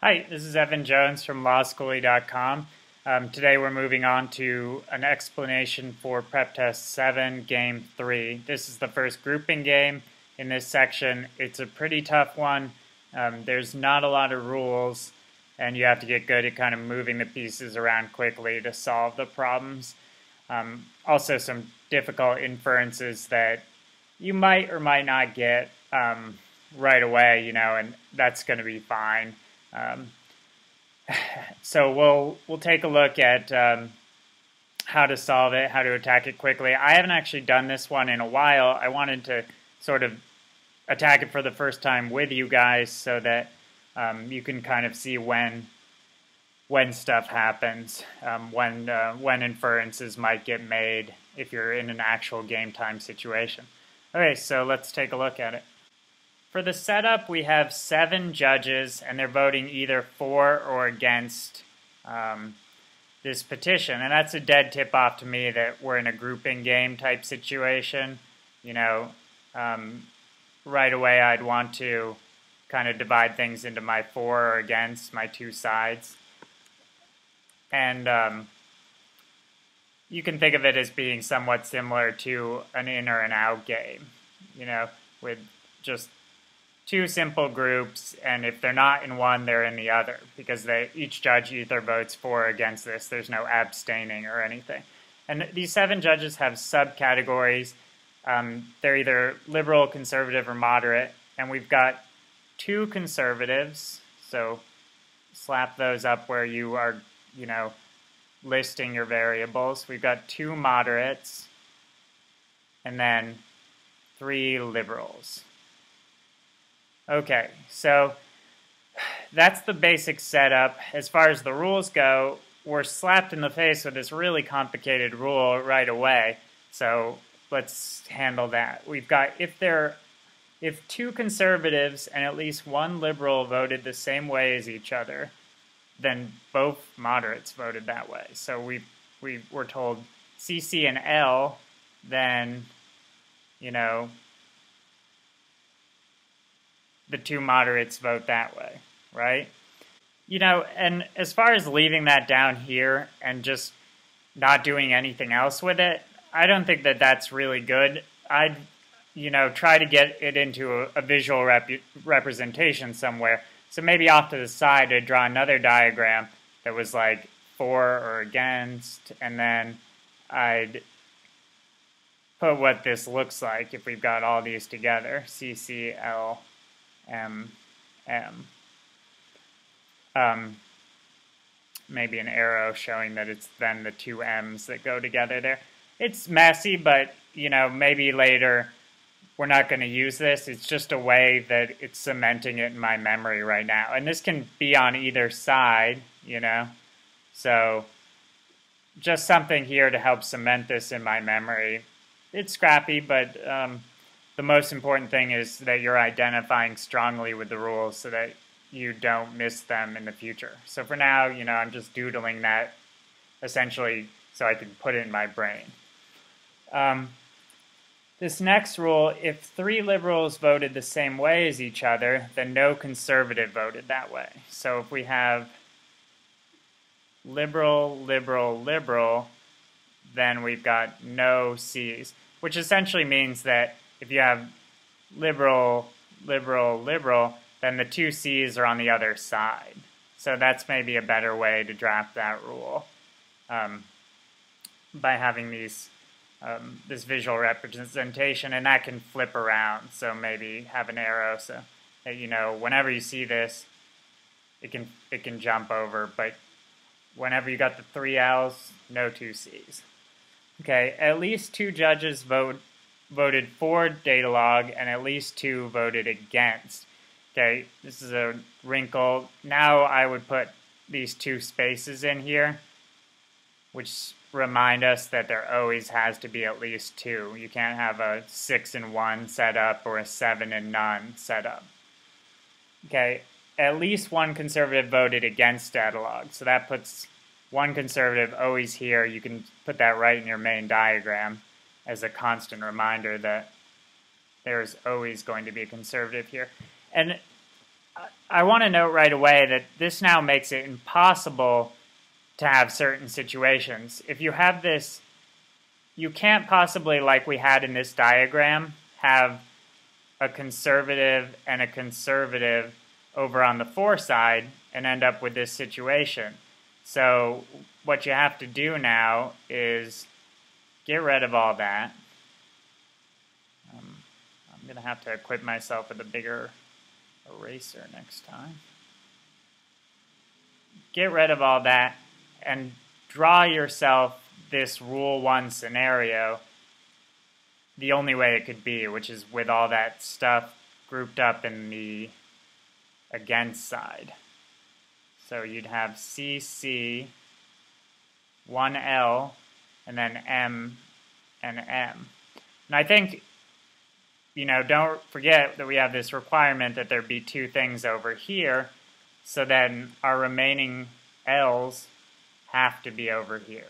Hi, this is Evan Jones from LawSchoolly.com. Today we're moving on to an explanation for Preptest 7, Game 3. This is the first grouping game in this section. It's a pretty tough one. There's not a lot of rules, and you have to get good at kind of moving the pieces around quickly to solve the problems. Also some difficult inferences that you might or might not get right away, and that's going to be fine. So we'll take a look at how to solve it, how to attack it quickly. I haven't actually done this one in a while. I wanted to sort of attack it for the first time with you guys so that you can kind of see when stuff happens, when inferences might get made if you're in an actual game time situation. Okay, so let's take a look at it. For the setup, we have 7 judges, and they're voting either for or against this petition. And that's a dead tip-off to me that we're in a grouping game type situation. Right away I'd want to kind of divide things into my for or against, my two sides. And you can think of it as being somewhat similar to an in or an out game, with just two simple groups, and if they're not in one, they're in the other, because each judge either votes for or against this. There's no abstaining or anything. And these 7 judges have subcategories. They're either liberal, conservative, or moderate, and we've got 2 conservatives, so slap those up where you are, listing your variables. We've got 2 moderates, and then 3 liberals. Okay, so that's the basic setup. As far as the rules go, we're slapped in the face with this really complicated rule right away. So let's handle that. We've got if 2 conservatives and at least 1 liberal voted the same way as each other, then both moderates voted that way. So we were told C, C, and L, then the 2 moderates vote that way, right? And as far as leaving that down here and just not doing anything else with it, I don't think that that's really good. I'd, try to get it into a visual representation somewhere. So maybe off to the side I'd draw another diagram that was like for or against, and then I'd put what this looks like if we've got all these together, C, C, L, M, M. Maybe an arrow showing that it's then the 2 M's that go together there. It's messy, but, maybe later we're not going to use this. It's just a way that it's cementing it in my memory right now. And this can be on either side, So just something here to help cement this in my memory. It's scrappy, but the most important thing is that you're identifying strongly with the rules so that you don't miss them in the future. So for now, I'm just doodling that essentially so I can put it in my brain. This next rule, if 3 liberals voted the same way as each other, then no conservative voted that way. So if we have liberal, liberal, liberal, then we've got no C's, which essentially means that if you have liberal, liberal, liberal, then the 2 C's are on the other side. So that's maybe a better way to draft that rule by having this visual representation, and that can flip around. So maybe have an arrow so that whenever you see this, it can jump over. But whenever you got the 3 L's, no 2 C's. Okay, at least 2 judges voted for data log, and at least 2 voted against. Okay, this is a wrinkle. Now I would put these 2 spaces in here, which remind us that there always has to be at least 2. You can't have a 6 and 1 setup or a 7 and none setup. Okay, at least 1 conservative voted against data log, so that puts 1 conservative always here. You can put that right in your main diagram as a constant reminder that there's always going to be a conservative here. And I want to note right away that this now makes it impossible to have certain situations. If you have this, you can't possibly, like we had in this diagram, have a conservative and a conservative over on the 4 side and end up with this situation. So what you have to do now is get rid of all that. I'm going to have to equip myself with a bigger eraser next time. Get rid of all that and draw yourself this Rule 1 scenario the only way it could be, which is with all that stuff grouped up in the against side. So you'd have CC, 1L, and then M and M. And I think, don't forget that we have this requirement that there be 2 things over here, so then our remaining L's have to be over here.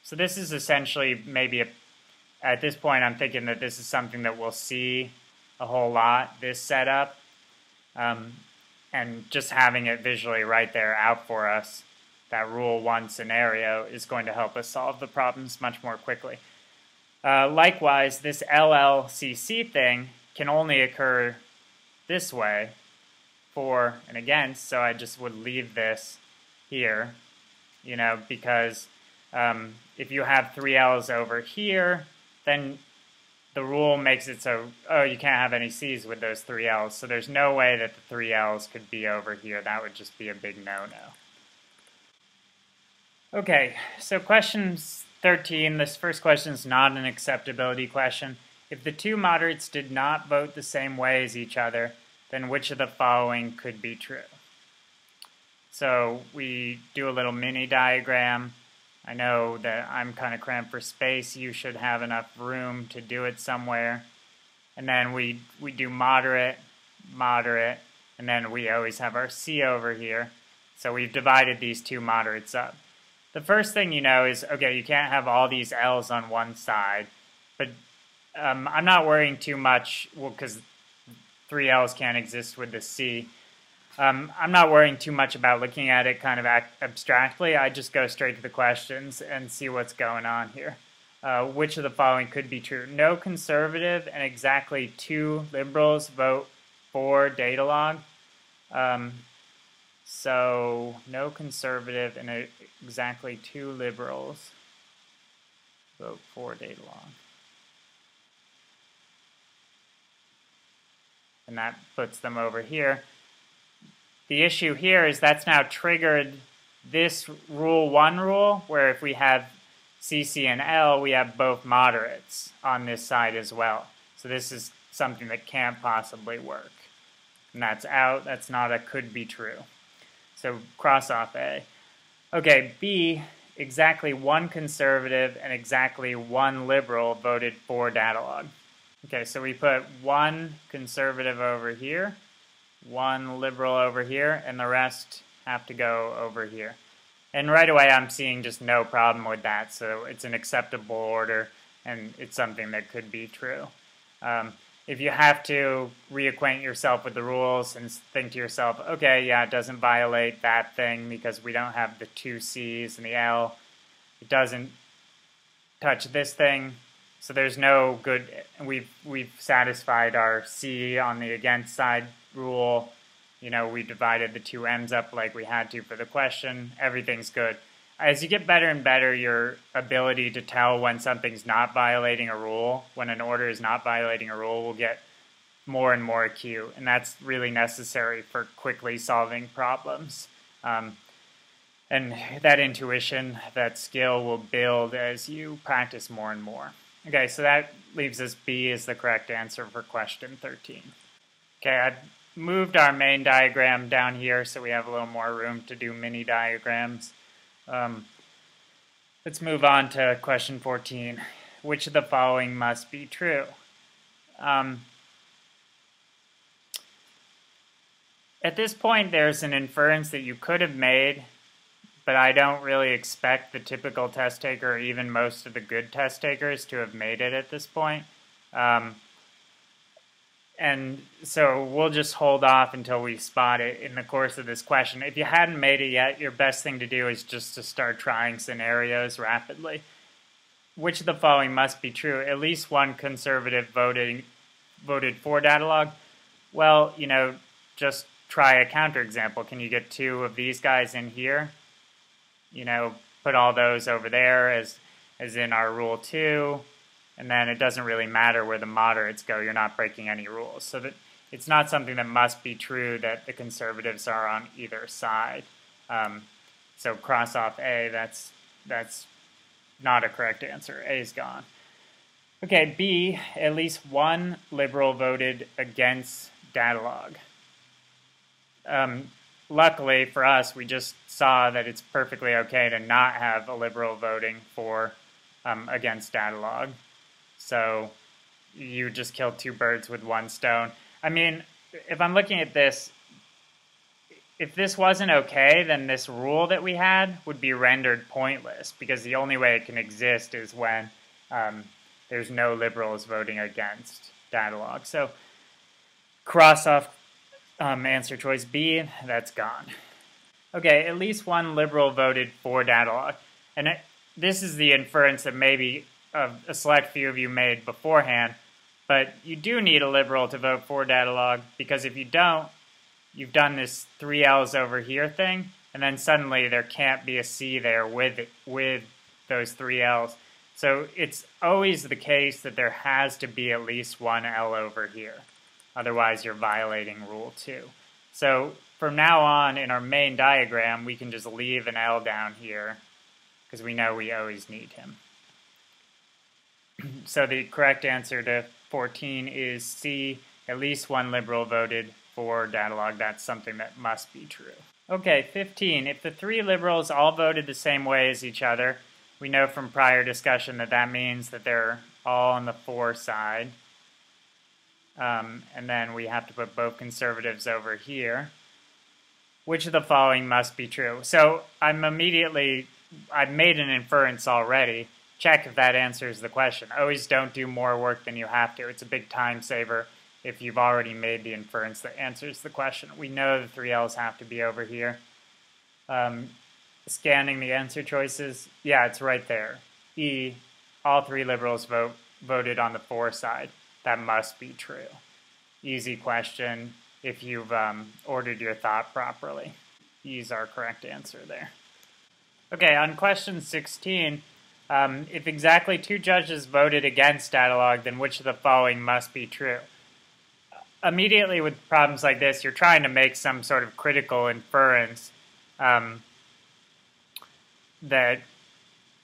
So this is essentially maybe at this point I'm thinking that this is something that we'll see a whole lot, this setup, and just having it visually right there out for us, that Rule 1 scenario, is going to help us solve the problems much more quickly. Likewise, this LLCC thing can only occur this way, for and against, so I just would leave this here, because if you have 3 L's over here, then the rule makes it so, you can't have any C's with those 3 L's, so there's no way that the 3 L's could be over here. That would just be a big no-no. Okay, so question 13, this first question is not an acceptability question. If the 2 moderates did not vote the same way as each other, then which of the following could be true? So we do a little mini diagram. I know that I'm kind of cramped for space. You should have enough room to do it somewhere. And then we do moderate, moderate, and then we always have our C over here. So we've divided these 2 moderates up. The first thing you know is, okay, you can't have all these L's on one side, but I'm not worrying too much, well, because 3 L's can't exist with the C. I'm not worrying too much about looking at it kind of abstractly. I just go straight to the questions and see what's going on here. Which of the following could be true? No conservative and exactly 2 liberals vote for data log. So no conservative and exactly 2 liberals vote for data log. And that puts them over here. The issue here is that's now triggered this Rule 1 rule, where if we have CC and L, we have both moderates on this side as well. So this is something that can't possibly work. And that's out. That's not a could be true. So cross off A. Okay, B, exactly 1 conservative and exactly 1 liberal voted for data log. Okay, so we put 1 conservative over here, 1 liberal over here, and the rest have to go over here. And right away I'm seeing just no problem with that, so it's an acceptable order, and it's something that could be true. If you have to reacquaint yourself with the rules and think to yourself, okay, yeah, it doesn't violate that thing because we don't have the 2 C's and the L. It doesn't touch this thing. So there's no good, we've satisfied our C on the against side rule. We divided the 2 M's up like we had to for the question. Everything's good. As you get better and better, your ability to tell when something's not violating a rule, when an order is not violating a rule, will get more and more acute. And that's really necessary for quickly solving problems. And that intuition, that skill will build as you practice more and more. Okay, so that leaves us B as the correct answer for question 13. Okay, I've moved our main diagram down here so we have a little more room to do mini diagrams. Let's move on to question 14. Which of the following must be true? At this point, there's an inference that you could have made, but I don't really expect the typical test taker or even most of the good test takers to have made it at this point. And so we'll just hold off until we spot it in the course of this question. If you hadn't made it yet, your best thing to do is just to start trying scenarios rapidly. Which of the following must be true? At least one conservative voted for data log. Well, just try a counterexample. Can you get two of these guys in here? Put all those over there as in our rule 2. And then it doesn't really matter where the moderates go. You're not breaking any rules. So that it's not something that must be true that the conservatives are on either side. So cross off A. That's not a correct answer. A is gone. Okay, B. At least one liberal voted against data log. Luckily for us, we just saw that it's perfectly okay to not have a liberal voting for against data log. So you just killed two birds with one stone. I mean, if I'm looking at this, if this wasn't okay, then this rule that we had would be rendered pointless, because the only way it can exist is when there's no liberals voting against data log. So cross off answer choice B, that's gone. Okay, at least one liberal voted for data log. And this is the inference that maybe a select few of you made beforehand, but you do need a liberal to vote for data log, because if you don't, you've done this 3 L's over here thing, and then suddenly there can't be a C there with those 3 L's. So it's always the case that there has to be at least one L over here. Otherwise, you're violating rule 2. So from now on, in our main diagram, we can just leave an L down here, because we know we always need him. So the correct answer to 14 is C. At least one liberal voted for data log. That's something that must be true. Okay, 15. If the 3 liberals all voted the same way as each other, we know from prior discussion that that means that they're all on the for side. And then we have to put both conservatives over here. Which of the following must be true? So I've made an inference already. Check if that answers the question. Always don't do more work than you have to. It's a big time saver if you've already made the inference that answers the question. We know the 3 L's have to be over here. Scanning the answer choices, yeah, it's right there. E, all 3 liberals voted on the for side. That must be true. Easy question if you've ordered your thought properly. E is our correct answer there. Okay, on question 16, if exactly 2 judges voted against data log, then which of the following must be true? Immediately with problems like this, you're trying to make some sort of critical inference that,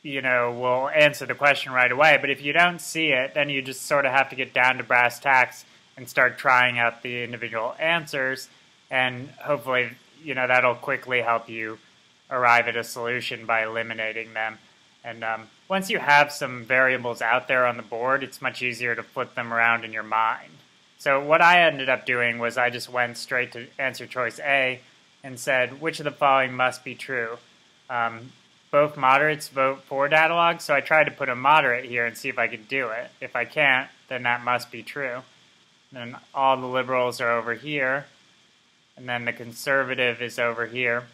will answer the question right away. But if you don't see it, then you just sort of have to get down to brass tacks and start trying out the individual answers. And hopefully, that'll quickly help you arrive at a solution by eliminating them. And once you have some variables out there on the board, it's much easier to flip them around in your mind. So what I ended up doing was I just went straight to answer choice A and said, which of the following must be true? Both moderates vote for data log, so I tried to put a moderate here and see if I could do it. If I can't, then that must be true. Then all the liberals are over here, and then the conservative is over here.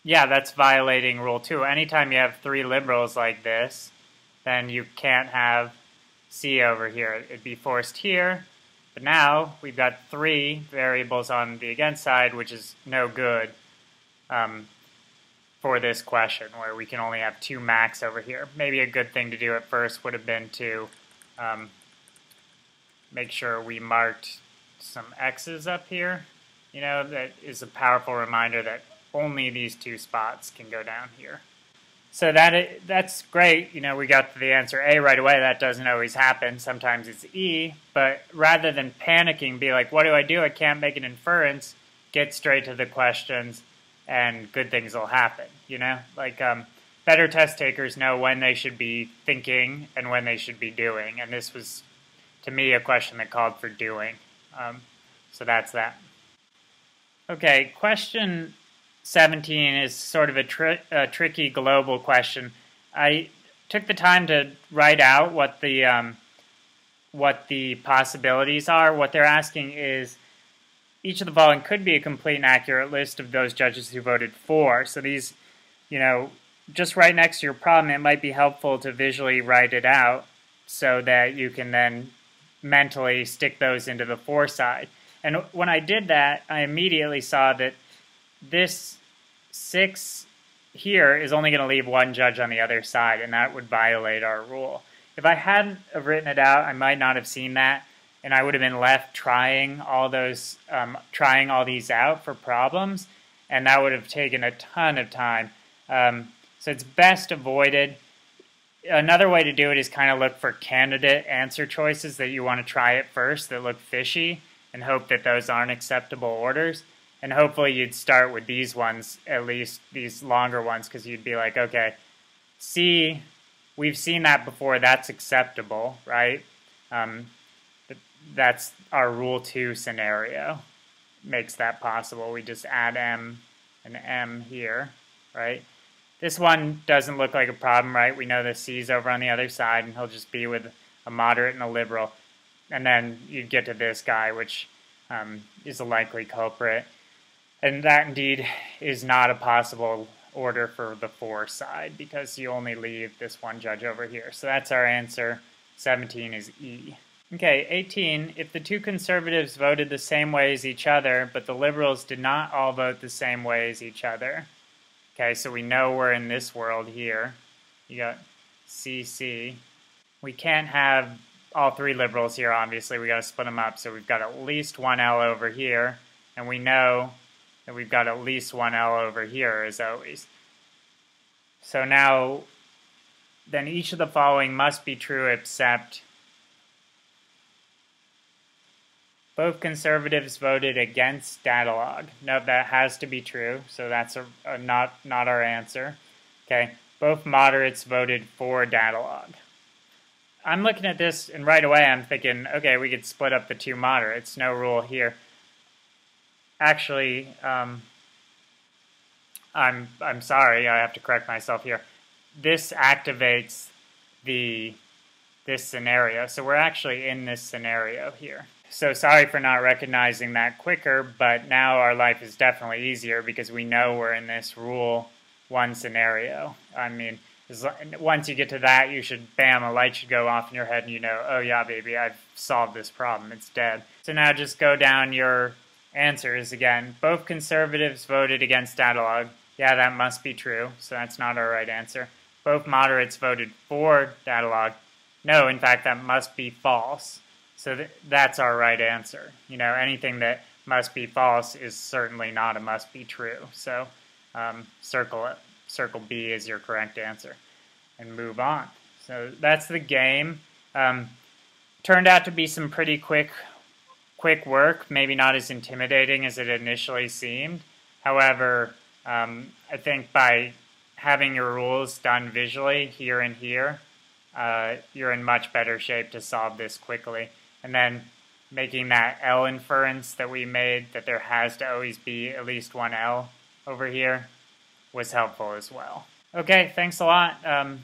Yeah, that's violating rule 2. Anytime you have 3 liberals like this, then you can't have C over here. It'd be forced here, but now we've got 3 variables on the against side, which is no good for this question, where we can only have 2 max over here. Maybe a good thing to do at first would have been to make sure we marked some X's up here. That is a powerful reminder that only these 2 spots can go down here. So that's great. We got to the answer A right away. That doesn't always happen. Sometimes it's E. But rather than panicking, be like, what do? I can't make an inference. Get straight to the questions, and good things will happen. Better test takers know when they should be thinking and when they should be doing. And this was, to me, a question that called for doing. So that's that. Okay, question 17 is sort of a tricky global question. I took the time to write out what the what the possibilities are. What they're asking is, each of the following could be a complete and accurate list of those judges who voted for. So these, just right next to your problem, it might be helpful to visually write it out so that you can then mentally stick those into the for side. And when I did that, I immediately saw that this 6 here is only going to leave one judge on the other side, and that would violate our rule. If I hadn't have written it out, I might not have seen that, and I would have been left trying all these out for problems, and that would have taken a ton of time. So it's best avoided. Another way to do it is kind of look for candidate answer choices that you want to try at first that look fishy, and hope that those aren't acceptable orders. And hopefully you'd start with these ones, at least these longer ones, because you'd be like, okay, C, we've seen that before, that's acceptable, right? That's our Rule 2 scenario. Makes that possible. We just add M and M here, right? This one doesn't look like a problem, right? We know the C's over on the other side, and he'll just be with a moderate and a liberal. And then you'd get to this guy, which is a likely culprit. And that indeed is not a possible order for the for side, because you only leave this one judge over here. So that's our answer. 17 is E. Okay, 18. If the two conservatives voted the same way as each other, but the liberals did not all vote the same way as each other. Okay, so we know we're in this world here. You got CC. We can't have all 3 liberals here, obviously. We got to split them up. So we've got at least one L over here, and we know that we've got at least one L over here, as always. So now, then each of the following must be true except both conservatives voted against data log. No, that has to be true, so that's not our answer. Okay, both moderates voted for data log. I'm looking at this, and right away I'm thinking, okay, we could split up the 2 moderates. No rule here. Actually, I'm sorry, I have to correct myself here. This activates this scenario, so we're actually in this scenario here. So sorry for not recognizing that quicker, but now our life is definitely easier because we know we're in this Rule 1 scenario. I mean, once you get to that, you should, bam, a light should go off in your head and you know, oh yeah, baby, I've solved this problem. It's dead. So now just go down your answers again. Both conservatives voted against data log. Yeah, that must be true, so that's not our right answer. Both moderates voted for data log. No, in fact, that must be false. So that's our right answer. Anything that must be false is certainly not a must be true. So circle it. Circle B is your correct answer, and move on. So that's the game. Turned out to be some pretty quick work, maybe not as intimidating as it initially seemed. However, I think by having your rules done visually here and here, you're in much better shape to solve this quickly. And then making that L inference that we made, that there has to always be at least one L over here, was helpful as well. Okay, thanks a lot, and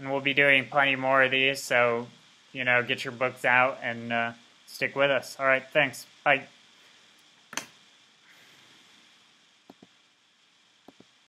we'll be doing plenty more of these, so, get your books out and stick with us. All right, thanks. Bye.